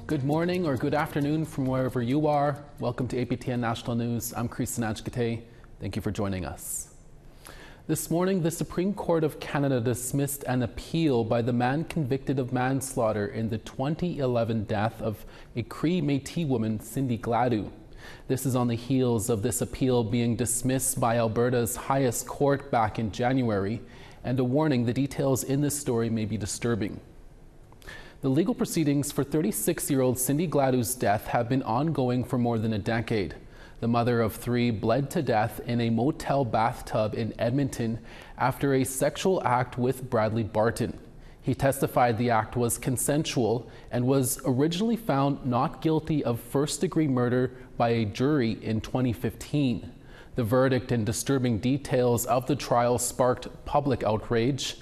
Good morning or good afternoon from wherever you are. Welcome to APTN National News. I'm Creeson, Agecoutay. Thank you for joining us. This morning, the Supreme Court of Canada dismissed an appeal by the man convicted of manslaughter in the 2011 death of a Cree-Métis woman, Cindy Gladue. This is on the heels of this appeal being dismissed by Alberta's highest court back in January, and a warning: the details in this story may be disturbing. The legal proceedings for 36-year-old Cindy Gladue's death have been ongoing for more than a decade. The mother of three bled to death in a motel bathtub in Edmonton after a sexual act with Bradley Barton. He testified the act was consensual and was originally found not guilty of first-degree murder by a jury in 2015. The verdict and disturbing details of the trial sparked public outrage.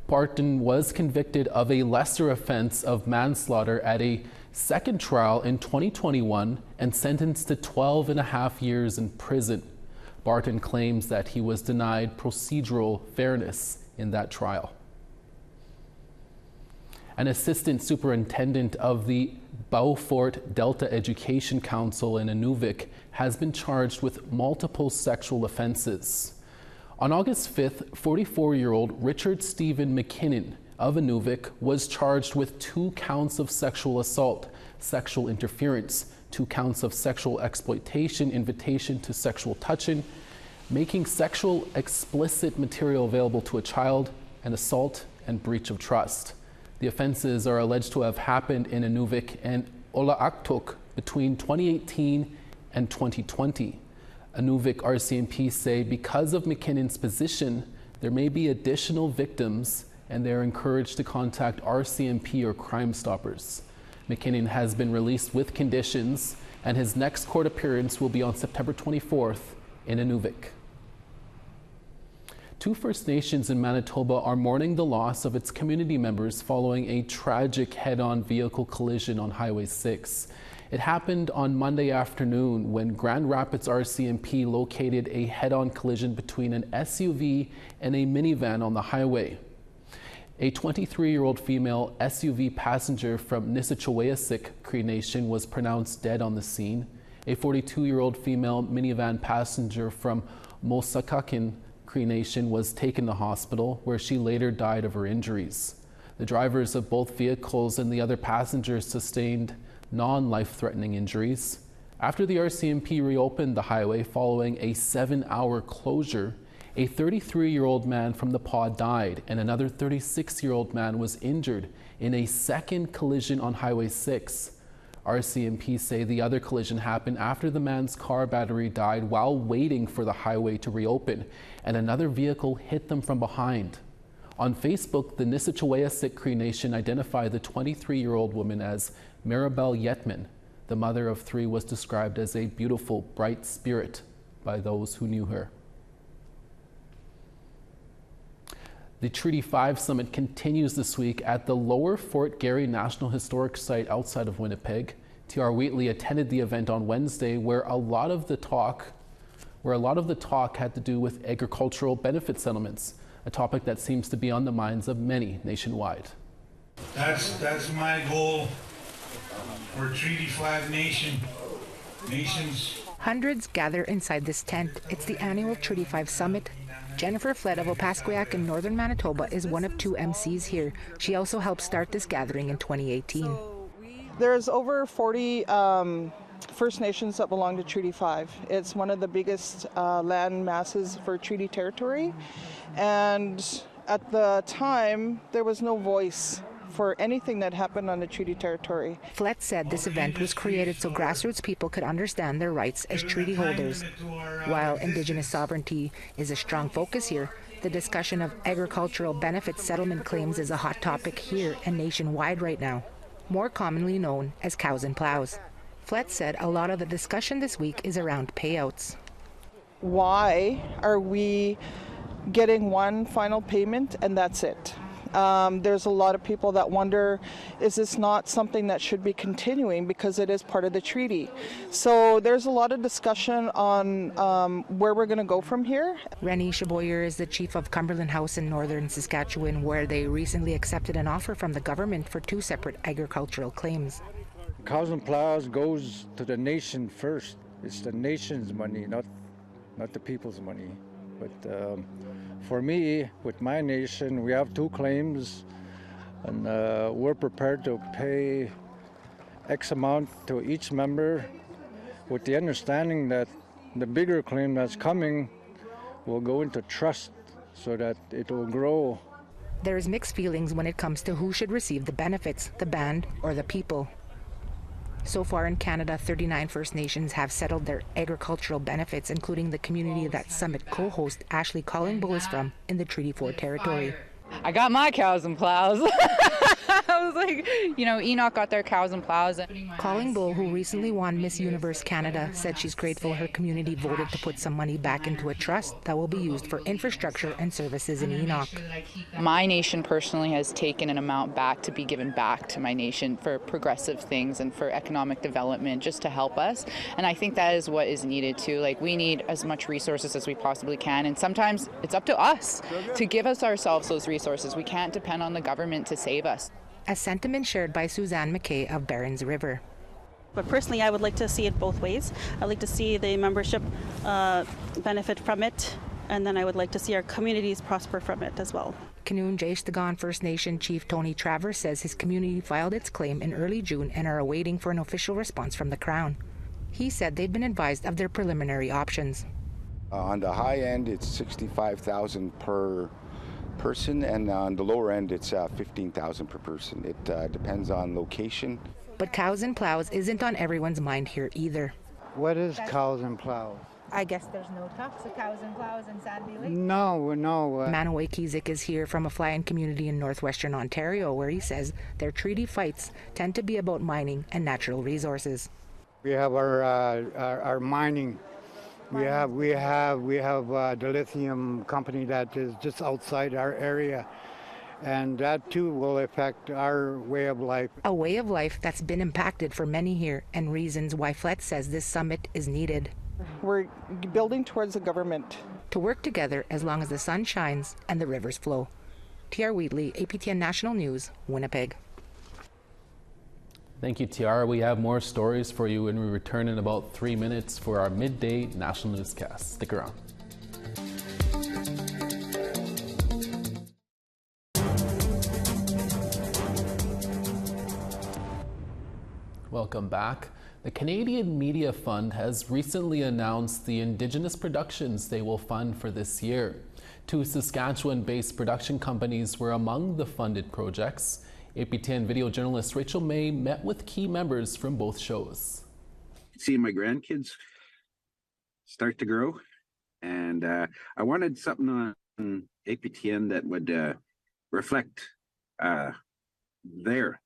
Barton was convicted of a lesser offense of manslaughter at a second trial in 2021 and sentenced to 12.5 years in prison. Barton claims that he was denied procedural fairness in that trial. An assistant superintendent of the Beaufort Delta Education Council in Anuic has been charged with multiple sexual offenses. On August 5th, 44-year-old Richard Stephen McKinnon of Anuic was charged with 2 counts of sexual assault, sexual interference, 2 counts of sexual exploitation, invitation to sexual touching, making sexual explicit material available to a child, and assault and breach of trust. The offenses are alleged to have happened in Anuic and Agecoutay between 2018 and 2020. Anuic RCMP say because of McKinnon's position, there may be additional victims, and they're encouraged to contact RCMP or Crime Stoppers. McKinnon has been released with conditions, and his next court appearance will be on September 24th in Anuic. 2 First Nations in Manitoba are mourning the loss of its community members following a tragic head-on vehicle collision on Highway 6. It happened on Monday afternoon when Grand Rapids RCMP located a head-on collision between an SUV and a minivan on the highway. A 23-year-old female SUV passenger from Nisitchawayasik Cree Nation was pronounced dead on the scene. A 42-year-old female minivan passenger from Mosakakin Cree Nation was taken to hospital, where she later died of her injuries. The drivers of both vehicles and the other passengers sustained non-life-threatening injuries. After the RCMP reopened the highway following a 7-hour closure, a 33-year-old man from the pod died, and another 36-year-old man was injured in a second collision on Highway 6. RCMP say the other collision happened after the man's car battery died while waiting for the highway to reopen, and another vehicle hit them from behind. On Facebook, the Nisitchawayasik Cree Nation identified the 23-year-old woman as Maribel Yetman. The mother of 3 was described as a beautiful, bright spirit by those who knew her. The Treaty 5 Summit continues this week at the Lower Fort Garry National Historic Site outside of Winnipeg. T.R. Wheatley attended the event on Wednesday, where a lot of the talk had to do with agricultural benefit settlements, a topic that seems to be on the minds of many nationwide. That's my goal for Treaty 5 nations. Hundreds gather inside this tent. It's the annual Treaty 5 Summit. Jennifer Flett of Opaskwayak in northern Manitoba is one of 2 MCs here. She also helped start this gathering in 2018. There's over 40 First Nations that belong to Treaty 5. It's one of the biggest land masses for treaty territory. And at the time, there was no voice for anything that happened on the treaty territory. Flett said this event was created so grassroots people could understand their rights as treaty holders. While Indigenous sovereignty is a strong focus here, the discussion of agricultural benefit settlement claims is a hot topic here and nationwide right now, more commonly known as cows and plows. Flett said a lot of the discussion this week is around payouts. Why are we getting one final payment and that's it? There's a lot of people that wonder, is this not something that should be continuing because it is part of the treaty? So there's a lot of discussion on where we're going to go from here. Rennie Chaboyer is the chief of Cumberland House in northern Saskatchewan, where they recently accepted an offer from the government for 2 separate agricultural claims. Cows and plows goes to the nation first. It's the nation's money, not the people's money. But for me, with my nation, we have 2 claims, and we're prepared to pay X amount to each member, with the understanding that the bigger claim that's coming will go into trust so that it will grow. There is mixed feelings when it comes to who should receive the benefits, the band or the people. So far in Canada, 39 First Nations have settled their agricultural benefits, including the community that Summit co-host Ashley Collingbull is from in the Treaty 4 territory. I got my cows and plows. I was like, Enoch got their cows and plows. Collingbull, who recently won Miss Universe Canada, said she's grateful her community voted to put some money back into a trust that will be used for infrastructure and services in Enoch. My nation personally has taken an amount back to be given back to my nation for progressive things and for economic development, just to help us. And I think that is what is needed too. Like, we need as much resources as we possibly can, and sometimes it's up to us to give us ourselves those resources. We can't depend on the government to save us. A sentiment shared by Suzanne McKay of Barons River. But personally, I would like to see it both ways. I'd like to see the membership benefit from it, and then I would like to see our communities prosper from it as well. Canoon-Jaystagon First Nation Chief Tony Travers says his community filed its claim in early June and are awaiting for an official response from the Crown. He said they've been advised of their preliminary options. On the high end, it's $65,000 per person, and on the lower end, it's $15,000 per person. It depends on location. But cows and plows isn't on everyone's mind here either. What is cows and plows? I guess there's no talks of cows and plows in Sandy Lake. No. Manoy Kizik is here from a fly-in community in northwestern Ontario, where he says their treaty fights tend to be about mining and natural resources. We have our mining. We have the lithium company that is just outside our area, and that too will affect our way of life. A way of life that's been impacted for many here, and reasons why Flett says this summit is needed. We're building towards a government to work together as long as the sun shines and the rivers flow. T.R. Wheatley, APTN National News, Winnipeg. Thank you, Tiara. We have more stories for you when we return in about 3 minutes for our midday national newscast. Stick around. Welcome back. The Canadian Media Fund has recently announced the Indigenous productions they will fund for this year. 2 Saskatchewan-based production companies were among the funded projects. APTN video journalist Rachel May met with key members from both shows. Seeing my grandkids start to grow, and I wanted something on APTN that would reflect their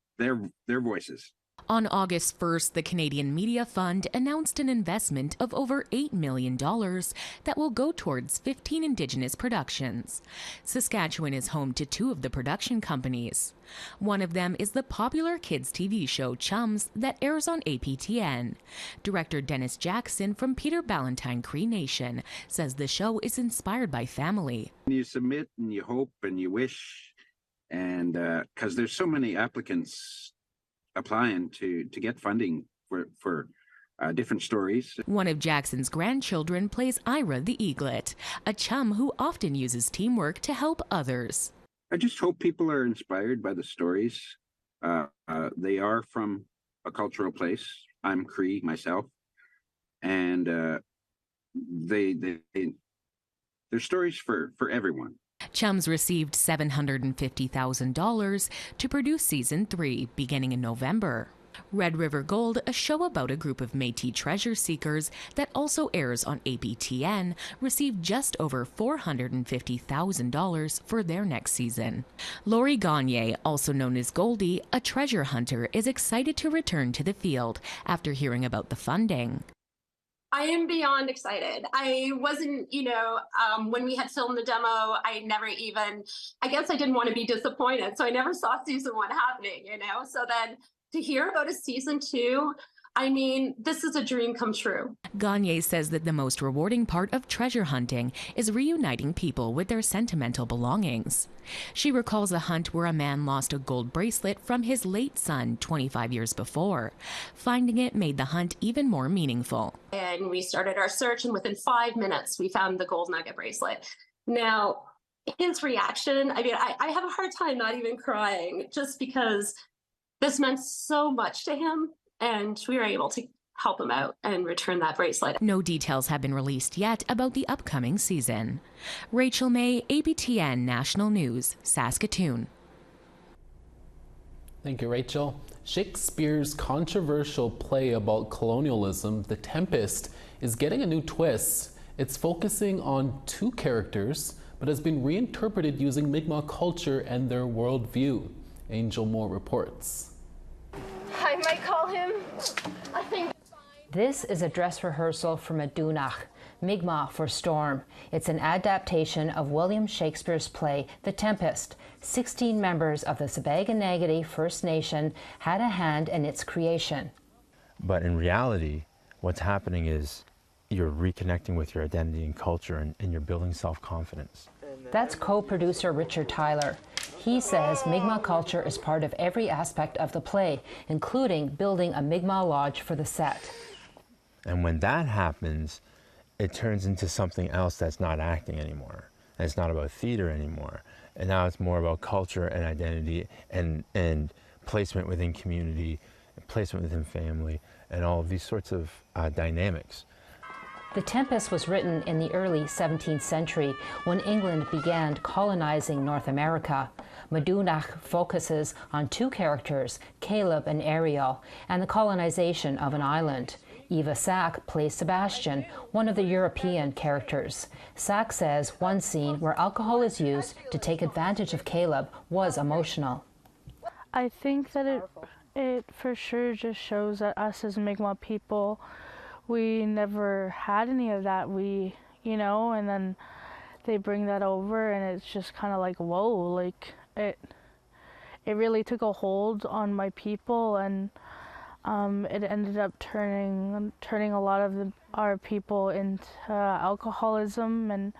voices. On August 1st, the Canadian Media Fund announced an investment of over $8 million that will go towards 15 Indigenous productions. Saskatchewan is home to 2 of the production companies. One of them is the popular kids' TV show Chums that airs on APTN. Director Dennis Jackson from Peter Ballantine Cree Nation says the show is inspired by family. You submit and you hope and you wish, and because there's so many applicants applying to get funding for different stories. One of Jackson's grandchildren plays Ira the Eaglet, a chum who often uses teamwork to help others. I just hope people are inspired by the stories. They are from a cultural place. I'm Cree myself, and they're stories for everyone. Chums received $750,000 to produce season 3, beginning in November. Red River Gold, a show about a group of Métis treasure seekers that also airs on APTN, received just over $450,000 for their next season. Laurie Gagne, also known as Goldie, a treasure hunter, is excited to return to the field after hearing about the funding. I am beyond excited. I wasn't, when we had filmed the demo, I guess I didn't want to be disappointed. So I never saw season 1 happening, So then to hear about a season 2, I mean, this is a dream come true. Gagne says that the most rewarding part of treasure hunting is reuniting people with their sentimental belongings. She recalls a hunt where a man lost a gold bracelet from his late son 25 years before. Finding it made the hunt even more meaningful. And we started our search, and within 5 minutes, we found the gold nugget bracelet. Now, his reaction, I mean, I have a hard time not even crying, just because this meant so much to him. And we were able to help him out and return that bracelet. No details have been released yet about the upcoming season. Rachel May, APTN National News, Saskatoon. Thank you, Rachel. Shakespeare's controversial play about colonialism, The Tempest, is getting a new twist. It's focusing on two characters, but has been reinterpreted using Migma culture and their worldview. Angel Moore reports. I might call him. I think. This is a dress rehearsal for Madunach, Migma for storm. It's an adaptation of William Shakespeare's play, The Tempest. 16 members of the Agecoutay First Nation had a hand in its creation. But in reality, what's happening is you're reconnecting with your identity and culture, and you're building self-confidence. That's co-producer Richard Tyler. He says Migma culture is part of every aspect of the play, including building a Migma lodge for the set. And when that happens, it turns into something else that's not acting anymore. And it's not about theater anymore. And now it's more about culture and identity and placement within community, placement within family, and all of these sorts of dynamics. The Tempest was written in the early 17th century when England began colonizing North America. Madunach focuses on two characters, Caleb and Ariel, and the colonization of an island. Eva Sack plays Sebastian, one of the European characters. Sack says one scene where alcohol is used to take advantage of Caleb was emotional. I think that it for sure just shows that us as Migma people, we never had any of that, and then they bring that over and it's just kind of like, whoa, like it really took a hold on my people, and it ended up turning a lot of our people into alcoholism and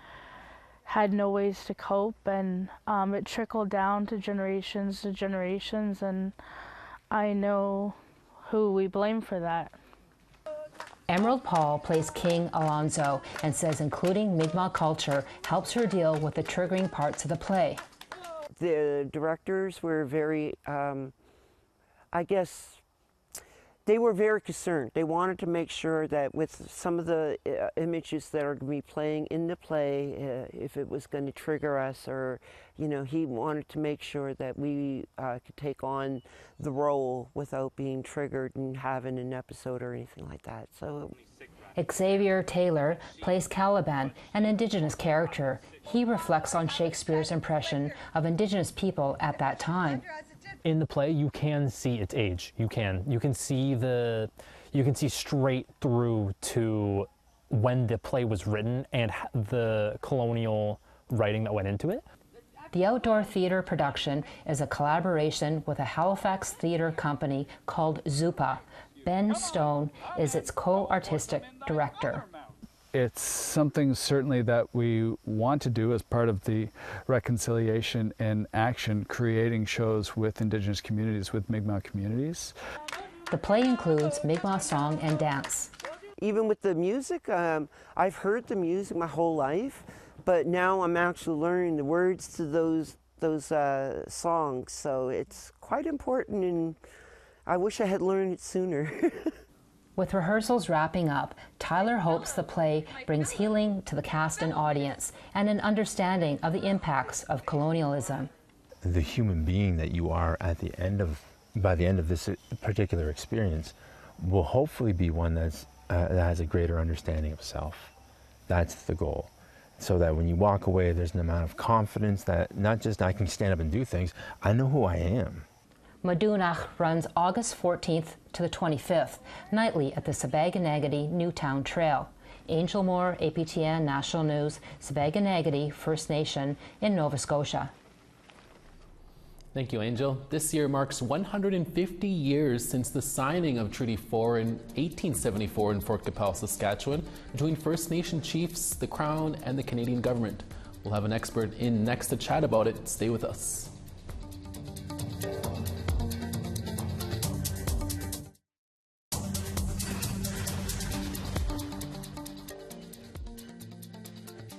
had no ways to cope, and it trickled down to generations, and I know who we blame for that. Emerald Paul plays King Alonzo and says including Migma culture helps her deal with the triggering parts of the play. The directors were very, I guess, they were very concerned. They wanted to make sure that with some of the images that are going to be playing in the play, if it was going to trigger us, or, he wanted to make sure that we could take on the role without being triggered and having an episode or anything like that. So, Xavier Taylor plays Caliban, an Indigenous character. He reflects on Shakespeare's impression of Indigenous people at that time. In the play, you can see its age. You can see straight through to when the play was written and the colonial writing that went into it. The outdoor theater production is a collaboration with a Halifax theater company called Zupa. Ben Stone is its co-artistic director. It's something certainly that we want to do as part of the reconciliation in action, creating shows with Indigenous communities, with Mi'kmaq communities. The play includes Mi'kmaq song and dance. Even with the music, I've heard the music my whole life, but now I'm actually learning the words to those songs, so it's quite important, and I wish I had learned it sooner. With rehearsals wrapping up, Tyler hopes the play brings healing to the cast and audience and an understanding of the impacts of colonialism. The human being that you are by the end of this particular experience will hopefully be one that has a greater understanding of self. That's the goal. So that when you walk away, there's an amount of confidence that not just I can stand up and do things, I know who I am. Madunach runs August 14th to the 25th, nightly at the Agecoutay Newtown Trail. Angel Moore, APTN National News, Agecoutay First Nation in Nova Scotia. Thank you, Angel. This year marks 150 years since the signing of Treaty 4 in 1874 in Fort Qu'Appelle, Saskatchewan, between First Nation chiefs, the Crown, and the Canadian government. We'll have an expert in next to chat about it. Stay with us.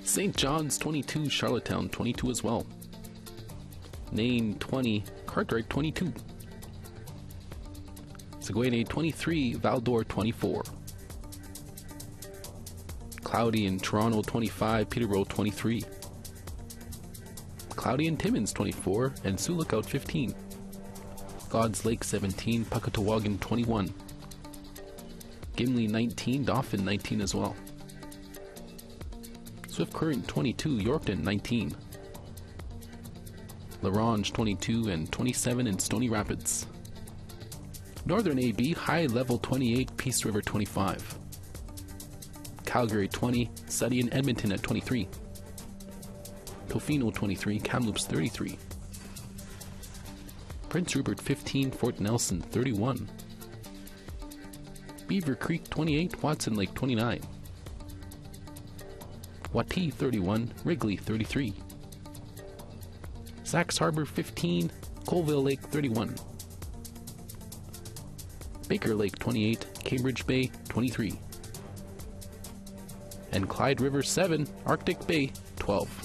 St. John's 22, Charlottetown 22 as well. Nain 20, Cartwright 22. Saguenay 23, Val-d'Or 24. Cloudy in Toronto 25, Peterborough 23. Cloudy in Timmins 24, and Sioux Lookout 15. God's Lake 17, Puckatawagan 21. Gimli 19, Dauphin 19 as well. Swift Current 22, Yorkton 19. LaRange 22 and 27 in Stony Rapids. Northern AB, High Level 28, Peace River 25. Calgary 20, Suddy and Edmonton at 23. Tofino 23, Kamloops 33. Prince Rupert 15, Fort Nelson 31. Beaver Creek 28, Watson Lake 29. Watee 31, Wrigley 33. Sax Harbor 15, Colville Lake 31. Baker Lake 28, Cambridge Bay 23. And Clyde River 7, Arctic Bay 12.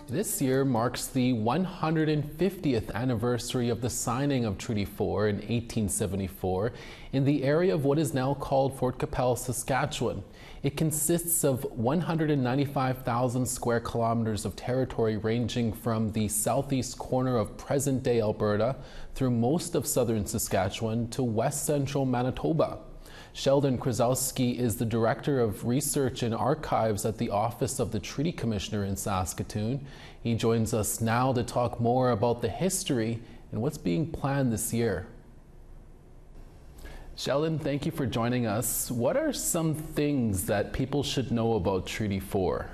This year marks the 150th anniversary of the signing of Treaty 4 in 1874 in the area of what is now called Fort Qu'Appelle, Saskatchewan. It consists of 195,000 square kilometers of territory ranging from the southeast corner of present-day Alberta through most of southern Saskatchewan to west central Manitoba. Sheldon Celski is the Director of Research and Archives at the Office of the Treaty Commissioner in Saskatoon. He joins us now to talk more about the history and what's being planned this year. Sheldon, thank you for joining us. What are some things that people should know about Treaty 4?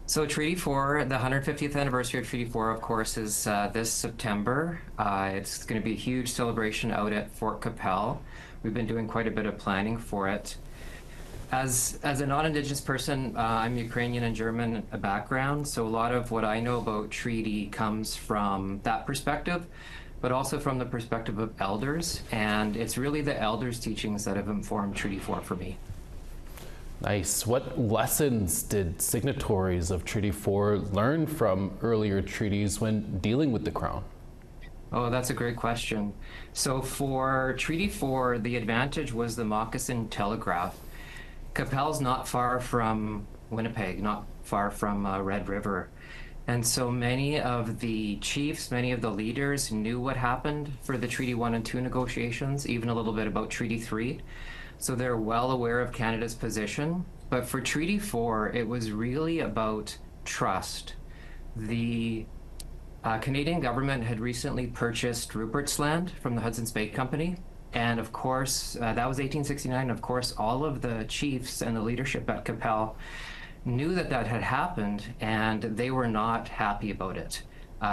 So Treaty 4, the 150th anniversary of Treaty 4, of course, is this September. It's going to be a huge celebration out at Fort Qu'Appelle. We've been doing quite a bit of planning for it. As a non-Indigenous person, I'm Ukrainian and German background, so a lot of what I know about treaty comes from that perspective, but also from the perspective of elders, and it's really the elders' teachings that have informed Treaty 4 for me. Nice. What lessons did signatories of Treaty 4 learn from earlier treaties when dealing with the Crown? Oh, that's a great question. So for Treaty 4, the advantage was the Moccasin Telegraph. Qu'Appelle's not far from Winnipeg, not far from Red River. And so many of the chiefs, many of the leaders knew what happened for the Treaty 1 and 2 negotiations, even a little bit about Treaty 3. So they're well aware of Canada's position. But for Treaty 4, it was really about trust. The Canadian government had recently purchased Rupert's Land from the Hudson's Bay Company. And of course, that was 1869. Of course, all of the chiefs and the leadership at Qu'Appelle knew that that had happened, and they were not happy about it.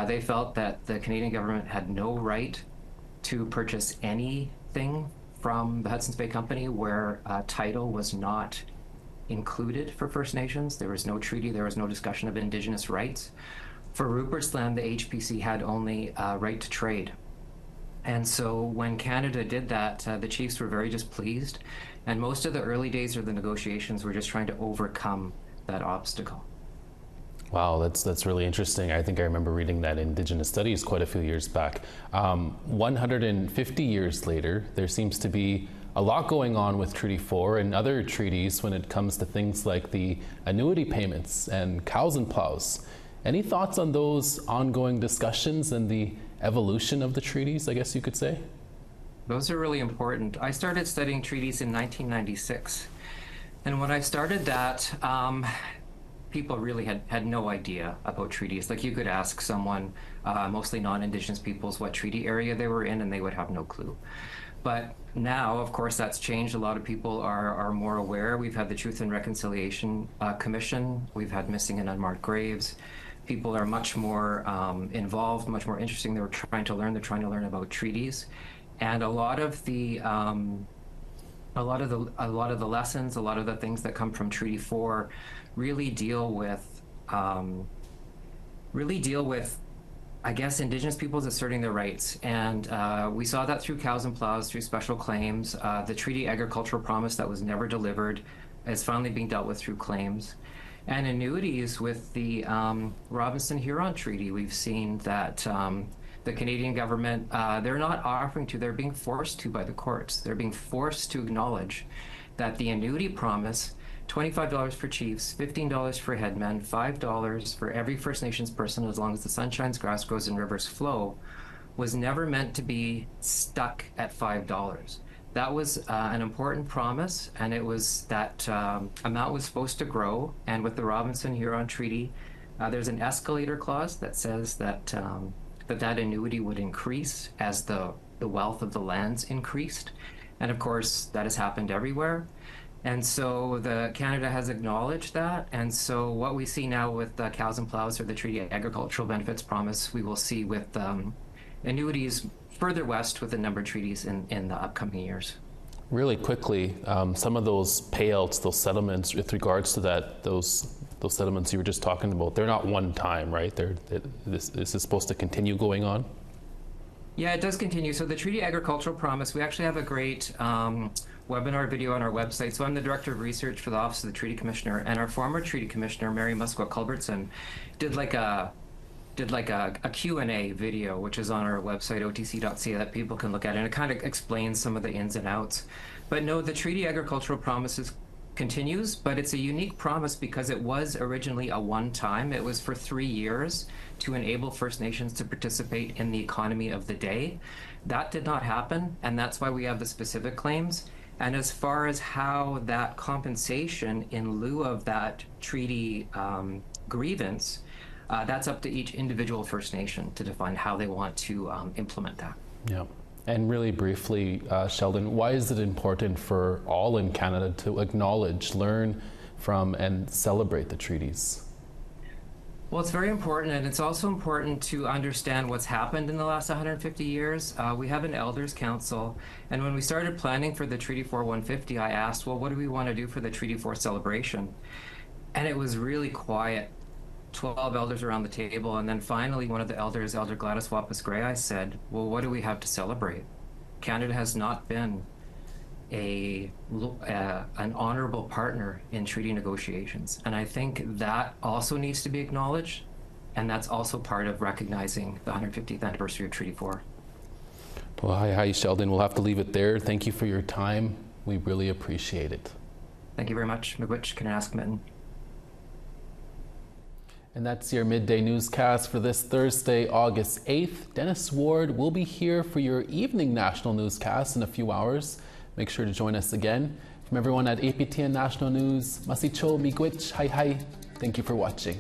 They felt that the Canadian government had no right to purchase anything from the Hudson's Bay Company where title was not included for First Nations. There was no treaty, there was no discussion of Indigenous rights. For Rupert's Land, the HPC had only right to trade. And so when Canada did that, the chiefs were very displeased, and most of the early days of the negotiations were just trying to overcome that obstacle. Wow, that's really interesting. I think I remember reading that in Indigenous Studies quite a few years back. 150 years later, there seems to be a lot going on with Treaty 4 and other treaties when it comes to things like the annuity payments and cows and plows. Any thoughts on those ongoing discussions and the evolution of the treaties, I guess you could say? Those are really important. I started studying treaties in 1996. And when I started that, people really had no idea about treaties. Like, you could ask someone, mostly non-Indigenous peoples, what treaty area they were in, and they would have no clue. But now, of course, that's changed. A lot of people are more aware. We've had the Truth and Reconciliation Commission. We've had missing and unmarked graves. People are much more involved, much more interesting. They're trying to learn about treaties, and a lot of the lessons, a lot of the things that come from Treaty 4 really deal with I guess, Indigenous peoples asserting their rights. And we saw that through cows and plows, through special claims. The treaty agricultural promise that was never delivered is finally being dealt with through claims. And annuities with the Robinson-Huron Treaty, we've seen that the Canadian government, they're not offering to, they're being forced to by the courts. They're being forced to acknowledge that the annuity promise, $25 for chiefs, $15 for headmen, $5 for every First Nations person as long as the sun shines, grass grows, and rivers flow, was never meant to be stuck at $5. That was an important promise, and it was that amount was supposed to grow. And with the Robinson-Huron Treaty, there's an escalator clause that says that that annuity would increase as the wealth of the lands increased. And of course, that has happened everywhere. And so Canada has acknowledged that. And so what we see now with the cows and plows, or the Treaty Agricultural Benefits Promise, we will see with annuities further west with the numbered treaties in the upcoming years. Really quickly, some of those payouts, those settlements with regards to that, those settlements you were just talking about, they're not one time, right? This is supposed to continue going on? Yeah, it does continue. So the Treaty Agricultural Promise, we actually have a great webinar video on our website. So I'm the Director of Research for the Office of the Treaty Commissioner, and our former Treaty Commissioner, Mary Musquat-Culbertson, did like a Q&A video, which is on our website, otc.ca, that people can look at, and it kind of explains some of the ins and outs. But no, the Treaty Agricultural Promises continues, but it's a unique promise because it was originally a one-time. It was for 3 years to enable First Nations to participate in the economy of the day. That did not happen, and that's why we have the specific claims. And as far as how that compensation in lieu of that treaty grievance, that's up to each individual First Nation to define how they want to implement that. Yeah. And really briefly, Sheldon, why is it important for all in Canada to acknowledge, learn from, and celebrate the treaties? Well, it's very important, and it's also important to understand what's happened in the last 150 years. We have an Elders Council, and when we started planning for the Treaty 4 150, I asked, well, what do we want to do for the Treaty 4 celebration? And it was really quiet. 12 elders around the table, and then finally one of the elders, Elder Gladys Wampus-Gray, said, well, what do we have to celebrate? Canada has not been an honorable partner in treaty negotiations, and I think that also needs to be acknowledged, and that's also part of recognizing the 150th anniversary of Treaty 4. Well, hi, Sheldon. We'll have to leave it there. Thank you for your time. We really appreciate it. Thank you very much. Miigwech, Kanask Mitten. And that's your midday newscast for this Thursday, August 8th. Dennis Ward will be here for your evening national newscast in a few hours. Make sure to join us again. From everyone at APTN National News, Masicho, Miigwech, hi. Thank you for watching.